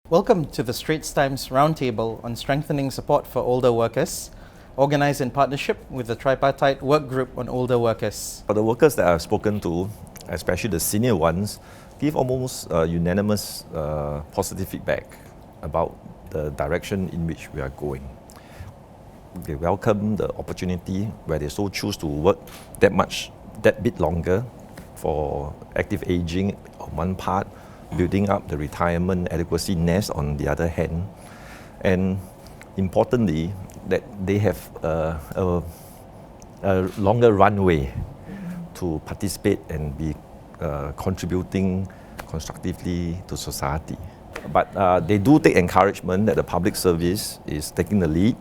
Welcome to the Straits Times Roundtable on strengthening support for older workers, organised in partnership with the tripartite work group on older workers. For the workers that I've spoken to, especially the senior ones, give almost unanimous positive feedback about the direction in which we are going. They welcome the opportunity where they so choose to work that bit longer for active aging on one part, building up the retirement adequacy nest on the other hand, and importantly, that they have a longer runway to participate and be contributing constructively to society. But they do take encouragement that the public service is taking the lead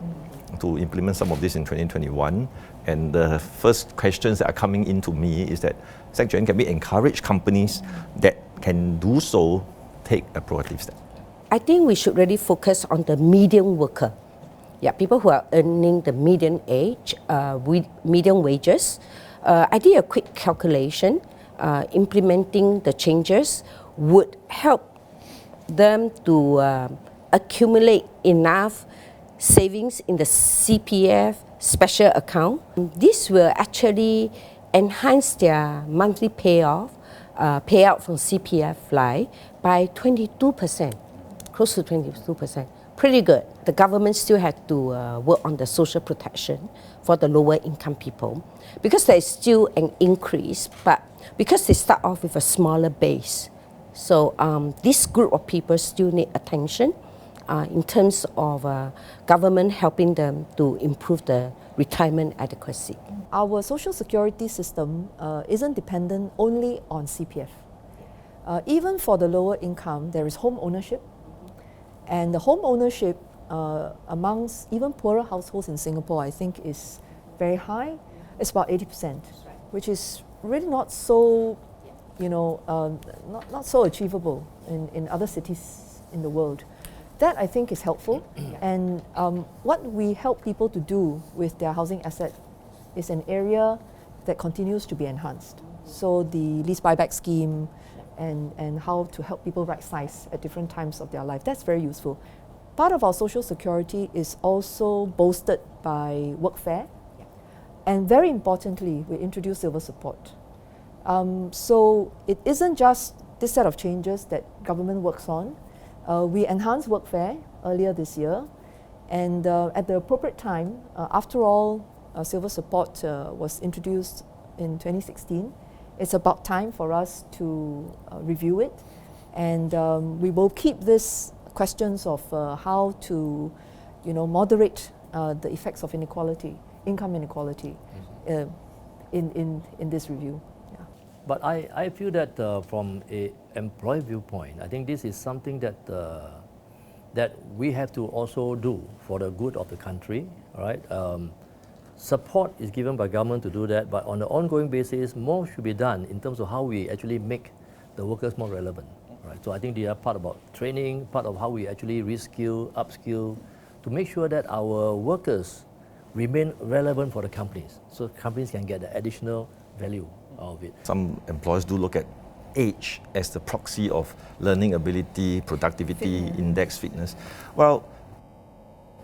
to implement some of this in 2021. And the first questions that are coming into me is that, Secretary, can we encourage companies that can do so take a proactive step? I think we should really focus on the median worker. Yeah, people who are earning the median age, median wages. I did a quick calculation. Implementing the changes would help them to accumulate enough savings in the CPF special account. This will actually enhance their monthly payout from CPF Fly by 22%, close to 22%. Pretty good. The government still has to work on the social protection for the lower income people because there is still an increase, but because they start off with a smaller base. So this group of people still need attention in terms of government helping them to improve the retirement adequacy. Our social security system isn't dependent only on CPF. Even for the lower income, there is home ownership. And the home ownership amongst even poorer households in Singapore, I think, is very high. It's about 80%, which is really not so, not so achievable in other cities in the world. That, I think, is helpful. And what we help people to do with their housing asset is an area that continues to be enhanced. So the lease buyback scheme and how to help people right size at different times of their life, that's very useful. Part of our social security is also bolstered by workfare. And very importantly, we introduce silver support. So it isn't just this set of changes that government works on. We enhanced workfare earlier this year, and at the appropriate time, after all, silver support was introduced in 2016. It's about time for us to review it, and we will keep these questions of how to, moderate the effects of inequality, income inequality, in this review. Yeah. But I feel that from an employee viewpoint, I think this is something that that we have to also do for the good of the country. All right. Support is given by government to do that, but on an ongoing basis, more should be done in terms of how we actually make the workers more relevant. Right? So I think they are part about training, part of how we actually reskill, upskill, to make sure that our workers remain relevant for the companies, so companies can get the additional value out of it. Some employers do look at age as the proxy of learning ability, productivity, index, fitness. Well,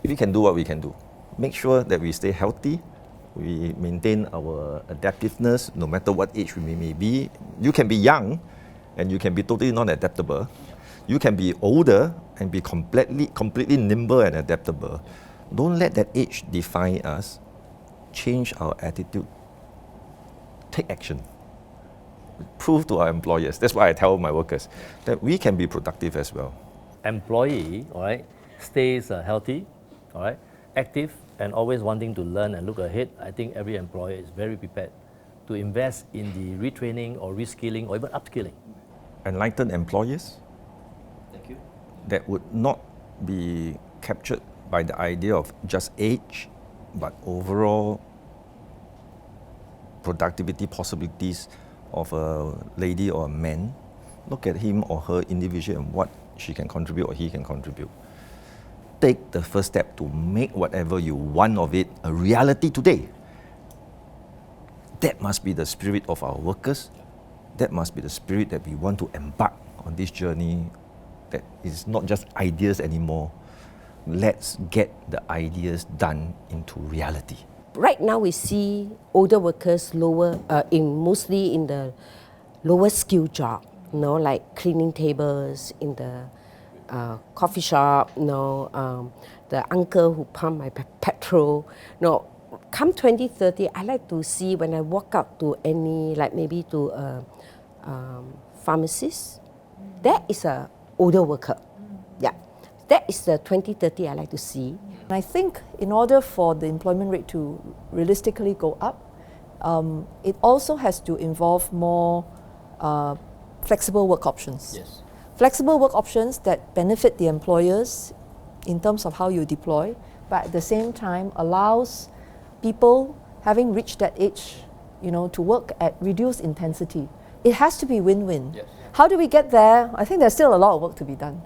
we can do what we can do. Make sure that we stay healthy, we maintain our adaptiveness no matter what age we may be. You can be young and you can be totally non-adaptable. You can be older and be completely nimble and adaptable. Don't let that age define us. Change our attitude. Take action. Prove to our employers, that's why I tell my workers, that we can be productive as well. Employee, all right, stays healthy, all right, active, and always wanting to learn and look ahead. I think every employer is very prepared to invest in the retraining or reskilling or even upskilling. Enlightened employers. Thank you. That would not be captured by the idea of just age, but overall productivity possibilities of a lady or a man. Look at him or her individually and what she can contribute or he can contribute. Take the first step to make whatever you want of it a reality today. That must be the spirit of our workers. That must be the spirit that we want to embark on this journey that it's not just ideas anymore. Let's get the ideas done into reality. Right now we see older workers mostly in the lower skill job, like cleaning tables in the coffee shop, the uncle who pump my petrol. Come 2030, I like to see when I walk out to any, like maybe to a pharmacist, that is a older worker. Yeah, that is the 2030 I like to see. I think in order for the employment rate to realistically go up, it also has to involve more flexible work options. Yes. Flexible work options that benefit the employers in terms of how you deploy, but at the same time allows people having reached that age, to work at reduced intensity. It has to be win-win. Yes. How do we get there? I think there's still a lot of work to be done.